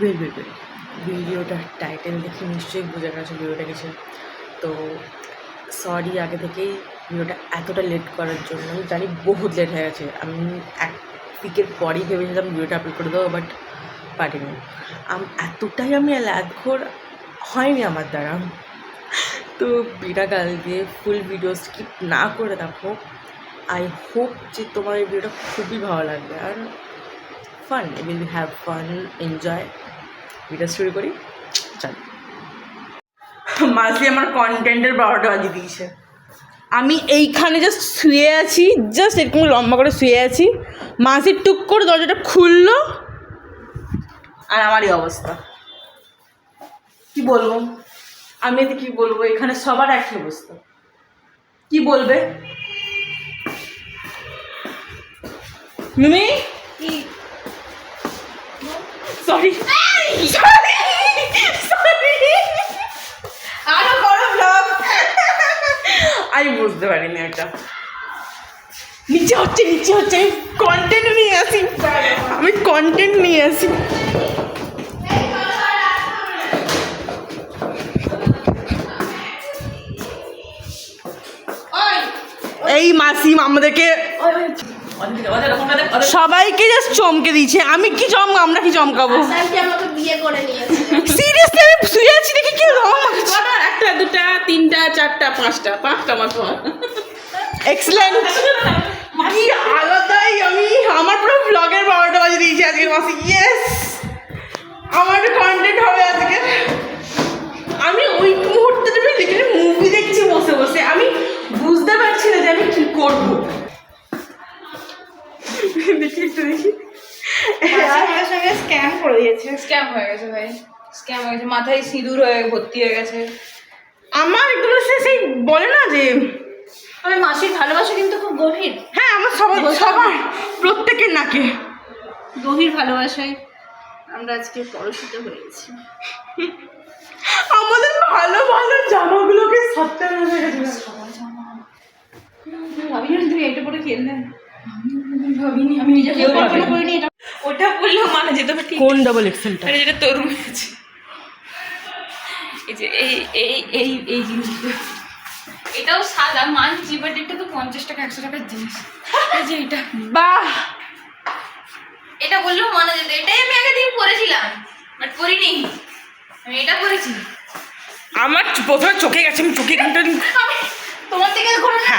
ভিডিওটার টাইটেল দেখে নিশ্চয়ই বুঝে গেছো ভিডিওটা কিছু। তো সরি আগে থেকেই ভিডিওটা এতটা লেট করার জন্য। আমি জানি বহুত লেট হয়ে গেছে। আমি এক উইকের পরই ভেবেছিলাম ভিডিওটা আপলোড করে দেবো, বাট পারিনি। এতটাই আমি ল্যাদঘোর হয়নি আমার দ্বারা। তো বিনা গাল দিয়ে ফুল ভিডিও স্কিপ না করে দেখো। আই হোপ যে তোমার এই ভিডিওটা খুবই ভালো লাগবে আর fun, will have fun, enjoy. Video শুরু করি, চল। মাঝে আমার কন্টেন্টের 12টা বাজিয়ে দিয়েছে। আমি এইখানে জাস্ট শুয়ে আছি, জাস্ট এরকম লম্বা করে শুয়ে আছি, মাঝে টুক করে দরজাটা খুললো আর আমার এই অবস্থা। কি বলবো আমি, এতে কি বলবো? এখানে সবার একই অবস্থা। কি বলবে মিমি? সরি আরো বড় ব্লগ। আমি বুঝতে পারিনি এটা। নিচে হচ্ছে আমি কন্টেন্ট নিয়ে আসি। এই মাসিম আমাদেরকে সবাইকে জাস্ট চমকে দিয়েছে। আমরা কি চমকাবো? সিরিয়াসলি আমি শুয়ে আছি দেখি কি একটা দুটা তিনটা চারটা পাঁচটা মাত্র। এক্সেলেন্ট। কি আলাদাই আমার পুরো ব্লগের 12টা বাজে দিয়েছি আজকের মাসে। ইয়েস, আমার কন্টেন্ট হবে আজকে। আমি ওই মুহূর্তে লিখে মুভি দেখছি বসে বসে। আমি বুঝতে পারছি না যে আমি কি করবো। দেখি স্ক্যাম করে দিয়েছে। স্ক্যাম হয়ে গেছে ভাই, স্ক্যাম হয়ে গেছে। মাথায় সিঁদুর হয়ে ভর্তি হয়ে গেছে আমার। একদম সেই বলে না যে আমার মাসির ভালোবাসা কিন্তু খুব গভীর। হ্যাঁ, আমার সবার প্রত্যেকের নাকে গভীর ভালোবাসায় আমরা আজকে পরশিত হয়ে গেছি। আমাদের ভালো ভালো জামাগুলোকে সত্যি হয়ে গেছে। ভাবিনি তুমি এটা পরে খেললে। ভাবিনি, আমি নিজেকে কল্পনা করিনি এটা। ওটা বললেও মানা যেত। কোন ডাবল এক্সেলটা? আরে যেটা তোর রুমে আছে। এই যে এই জিনিসটা, এটাও সাদা মানছি, বাট এটা তো 50 টাকা 100 টাকার জিনিস। এই যে এটা, বাহ, এটা বললেও মানা যেত। এটাই আমি আগে দিন পরেছিলাম, বাট পরিনি। আমি এটা পরেছি। আমার প্রথমে চোখে গেছে। আমি চোখে ঘন্টা তোমার থেকে ঘুরে না।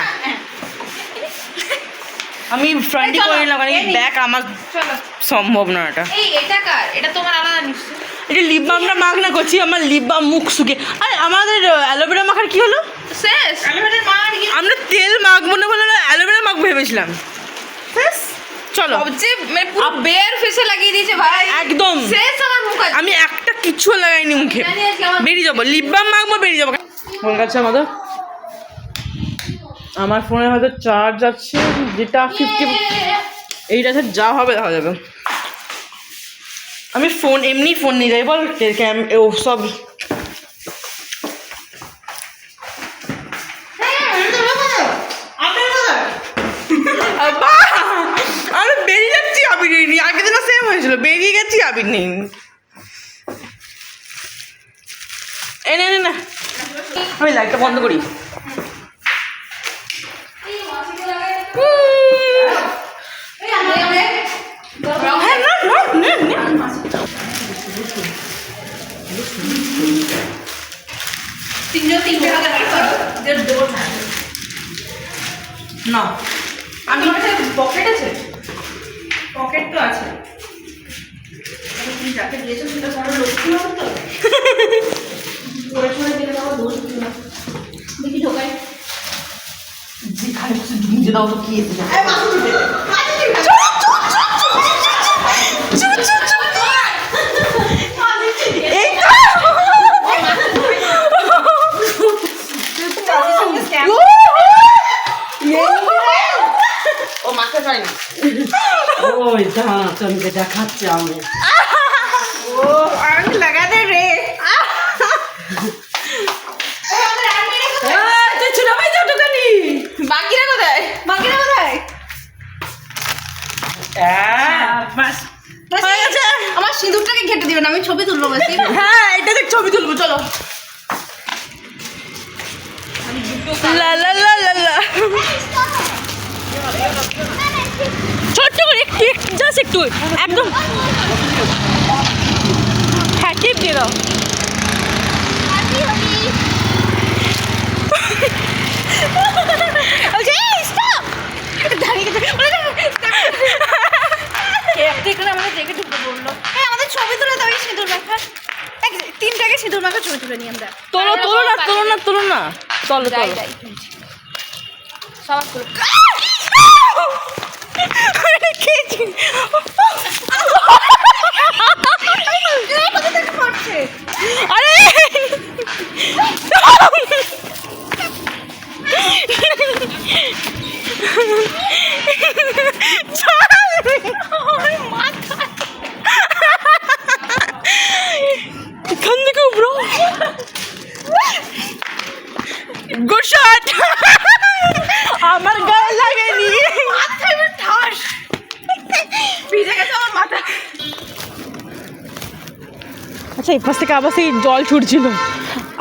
আমি ফ্রন্টে করে নিলাম, কারণ ব্যাক আমার সম্ভব না। এটা কার? এটা তোমার আলাদা নিশ্চয়। এটা লিপ বামটা মাখ না করছি, আমার লিপ বাম মুখ শুকে। আরে আমাদের অ্যালোভেরা মাখার কি হলো? শেষ। অ্যালোভেরা মার গিয়ে আমরা তেল মাখবো না বলে অ্যালোভেরা মাখ ভেবেছিলাম। শেষ। চলো, সবচেয়ে পুরো বেয়ার ফেসে লাগিয়ে দিয়েছে ভাই। একদম শেষ আমার মুখ। আমি একটা কিচ্ছু লাগাইনি মুখে। বেরিয়ে যাবো, লিপ বাম মাখবো, বেরিয়ে যাবো। ফোন কাছে আমার ফোনে হয়তো চার্জ আছে, যেটা 50। এইটাতে যা হবে দেখা যাবে। আমি এমনি ফোন নিয়ে যাই বল, ও সব। আমি বেরিয়ে যাচ্ছি, আবির নেই। আগের দিনও সেম হয়েছিল, বেরিয়ে গেছি, আবির নেই। না, আমি লাইটটা বন্ধ করি। না, আমি পকেট আছে, পকেট তো আছে। তুমি যাকে দিয়েছো সেটা কোনো লক্ষ্য না তো। পরে দিলে বাবা দোষ দিল না। দেখি ঢোকাই। যেখানে ঢুকে দাও তো কি এসে যায়। ও মাথা যায় না। ওই চমকে দেখাচ্ছে আমি। ও আঙ্গ লাগা দে রে। তুই ছোট ভাই যাও দোকানি। বাকিরা কোথায়? বাস হয়ে গেছে। আমার সিঁদুরটাকে ঘেটে দিবেন, আমি ছবি তুলবো বেশি। হ্যাঁ এটা দেখ ছবি তুলবো চলো। লা লা লা লা লা। ছোট্ট করে একটু একটু জাস্ট একটু একদম। হ্যাঁ টিপ দিয়ে দাও। আমাদের ছবি তুলে দাও সিঁদুর মাখা। 3টাকে সিঁদুর মাখা ছবি তুলে নিই আমরা। তোলো তোলো না তোলো না তোলো না চলো চলো। সবাই করে আরে এখান থেকে ব্রো গুড শট। আমার গায়ে লাগেনি। আচ্ছা এই পাশ থেকে আবার সেই জল ছুটছিল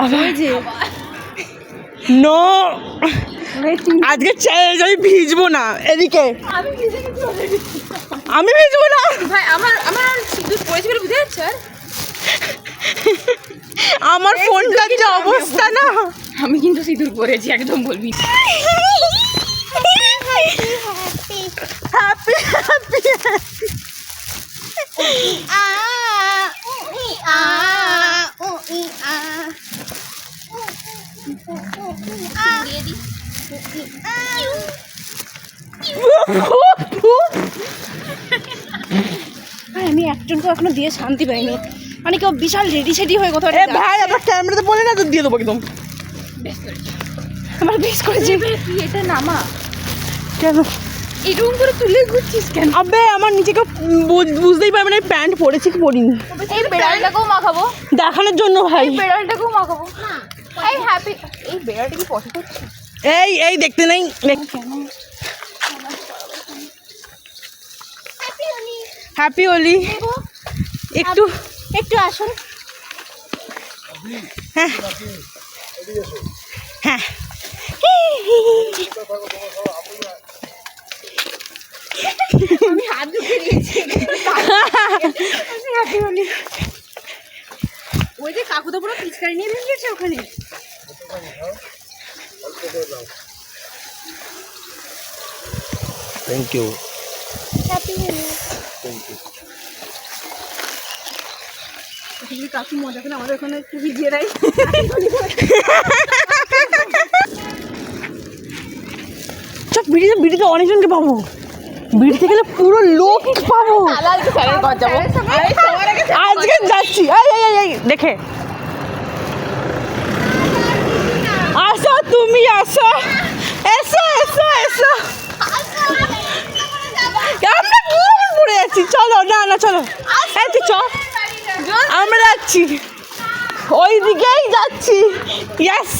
আবার নো আজকে চ্যালেঞ্জ আমি ভিজবো না। এদিকে আমি ভিজবো না। ভাই আমার সিঁদুর পড়েছে বলে বুঝে যাচ্ছে। আমার ফোনটার যে অবস্থা না। আমি কিন্তু সিঁদুর পরেছি একদম বলবি। হ্যাপি হ্যাপি আমি একজনকে এখনো দিয়ে শান্তি পাইনি, মানে কেউ বিশাল রেডি সেডি হয়ে কোথাও এ ভাই আবার ক্যামেরাতে বলে না তো দিয়ে দেবো একদম। আমার বেশ করেছে। তুই এটা নামা, কেন এরকম করে তুলে ঘুরছিস কেন? আবে আমার নিচে কেউ বুঝতেই পারবে না প্যান্ট পরেছি কি পরিনি। এই বেড়ালটাকেও মাখাবো, দেখানোর জন্য ভাই। বেড়ালটাকেও মাখাবো। এই হ্যাপি, এই বেড়ালটা কি পছন্দ করছিস? এই এই দেখতে নেই হ্যাপি হোলি। একটু একটু আসুন। হ্যাঁ হ্যাঁ আমি হাত ঢুকে দিয়েছি। হ্যাপি হোলি। ওই যে কাকু তো পুরো পিচকারি নিয়ে ভেঙেছে ওখানে। Thank you. Happy Holi. Thank you. কাকু মজা করে আমাদের ওখানে একটু ভিজিয়ে দেয়। চল বিড়িতে অনেকজনকে পাবো। বিড়িতে গেলে পুরো লোক পাবো। আজকে যাচ্ছি এই দেখে আসো তুমি আসো এসো এসো এসো। আমরা কি পড়ে যাচ্ছি চলো না না চলো এই তুই চল আমরা যাচ্ছি ওই দিকেই যাচ্ছি। ইয়েস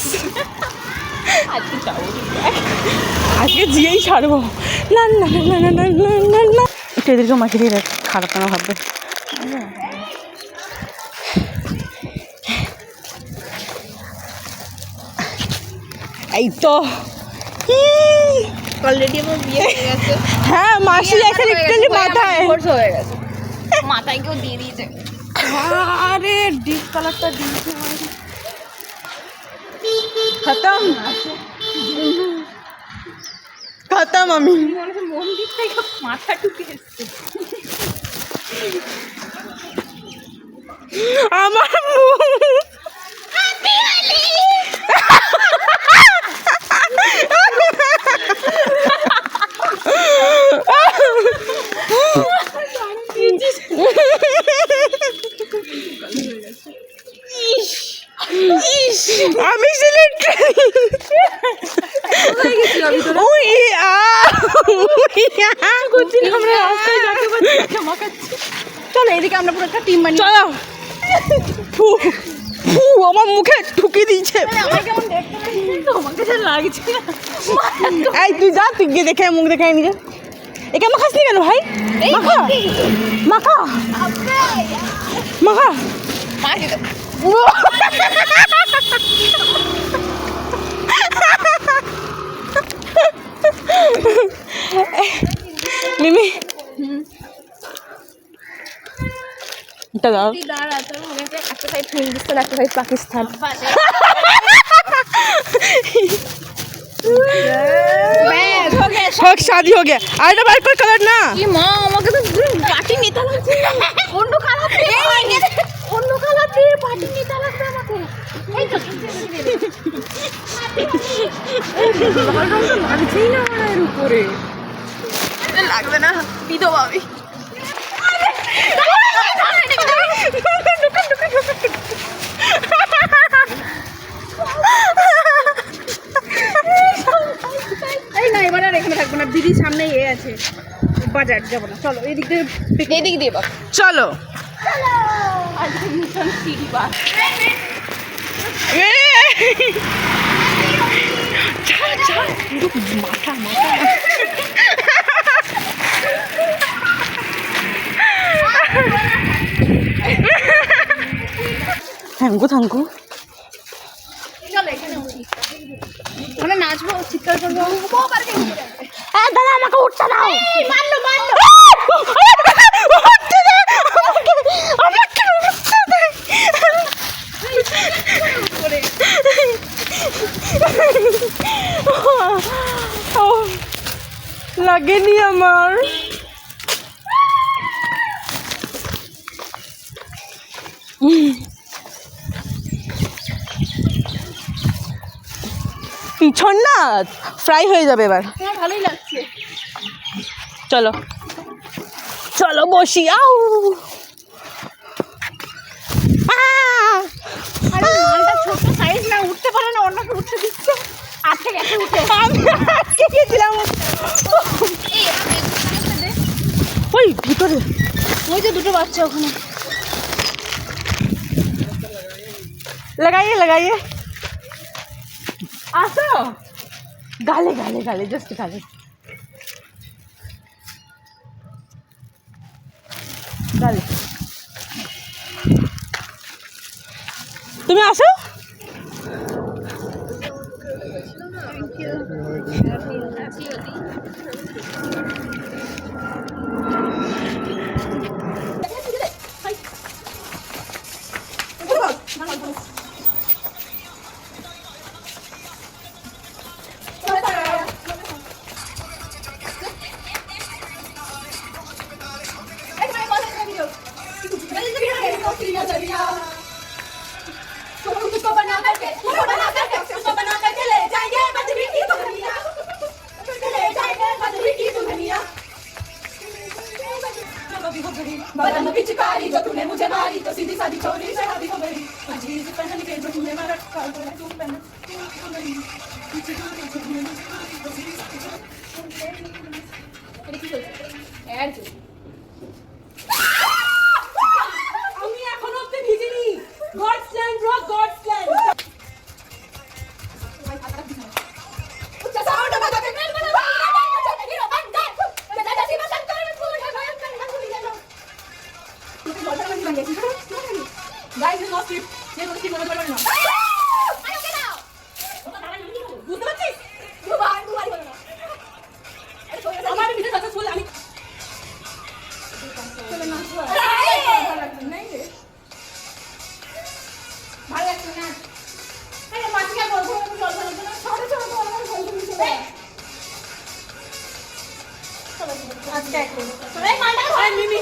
আজকে জিয়েই ছাড়বো। না না না না না না না না একটু এদেরকে মাখিয়ে দিয়ে খারাপ কেন ভাববে। এই তো অলরেডি আমার বিয়ে হয়ে গেছে। হ্যাঁ মাসি এখন একটু মাথায় হয়ে গেছে, মাথায় কেউ দিয়ে দিয়েছে। আরে ডিপ কালারটা দিয়েছে খতম খতম। আমি মন্দির থেকে মাথা ঢুকে এসছে। আমার মুখ আমি চলো এদিকে আমরা পুরো একটা টিম বানিয়ে চলো। আমার মুখে ঠুকে দিয়েছে। আমার কেমন দেখতে তোমাকে যা লাগছে। এই তুই যা তুই গিয়ে দেখে মুখ দেখে নিজে একে মাখাস নি কেন ভাই? মাখা মাখা মাখা মিমি এটা দাও। একটা সাইড হিন্দুস্তান, একটা সাইড পাকিস্তান। হোক শাদি हो गया। আরেকটা বার করে কালার না কি মা, আমাকে তো পার্টি নিতে লাগছে। অন্য কালার দিয়ে, অন্য কালার দিয়ে পার্টি নিতে লাগবে আমাকে। এই তো লাল রংটা লাগছেই না আমার এর উপরে। লাগবে না পিতো ভাবি এই না, এবার আর এখানে থাকবো না, দিদির সামনে এ আছে, বাজার যাবো না। চলো এদিক দিয়ে, এদিক দিয়ে বাবা। চলো আজকে ভীষণ সিঁড়ি বাস। মাথা মাথা থ্যাংকু থ্যাংকু চলো এখানে উঠি, ওখানে নাচবো, চিৎকার করবো। দাদা আমাকে উঠতে দাও মারলো মারলো। উঠতে দে আমাকে উঠতে দে লাগেনি আমার পিছন না ফ্রাই হয়ে যাবে এবার। তোমার ভালোই লাগছে। চলো চলো বসি আউ আরে মালটা ছোট সাইজ না, উঠতে পারে না, অন্যকে উঠতে দিচ্ছে, আটকে গেছে উঠে। আমি আটকে গেছিলাম ওই ভিতরে। ওই যে দুটো বাচ্চা ওখানে। লাগাইয়ে লাগাইয়ে আসো গালে গালে গালে জাস্ট গালে গালে তুমি আসো बदन पिचकारी जो तूने मुझे मारी तो सीधी सादी छोरी से हाथी हो गई अजीज पहन के जो तूने मारा काल को तू पहन আমি এখনো অবধি ভিজিনি God's land bro God's land উচ্চ সাউন্ড বাজা কে মেল বনা হিরো বান্দা দাদা শিব শঙ্কর ফুল ভয়ঙ্কর হাঙ্গুলি জানো গাইস নো স্কিপ ये तो स्किप मत करना আরে কে দাও ওটা দাঁড়া নিবি বুঝতে পারছিস দুবার বলো না আমার ভিডিও সাকসেসফুল আমি চলে না ভালো লাগছে না রে ভালো লাগছে না আরে মাছকে বলবো চল চল না ছোট ছোট বলবো বলবো চলে আজকে এক চলে মালটা হয় মিমি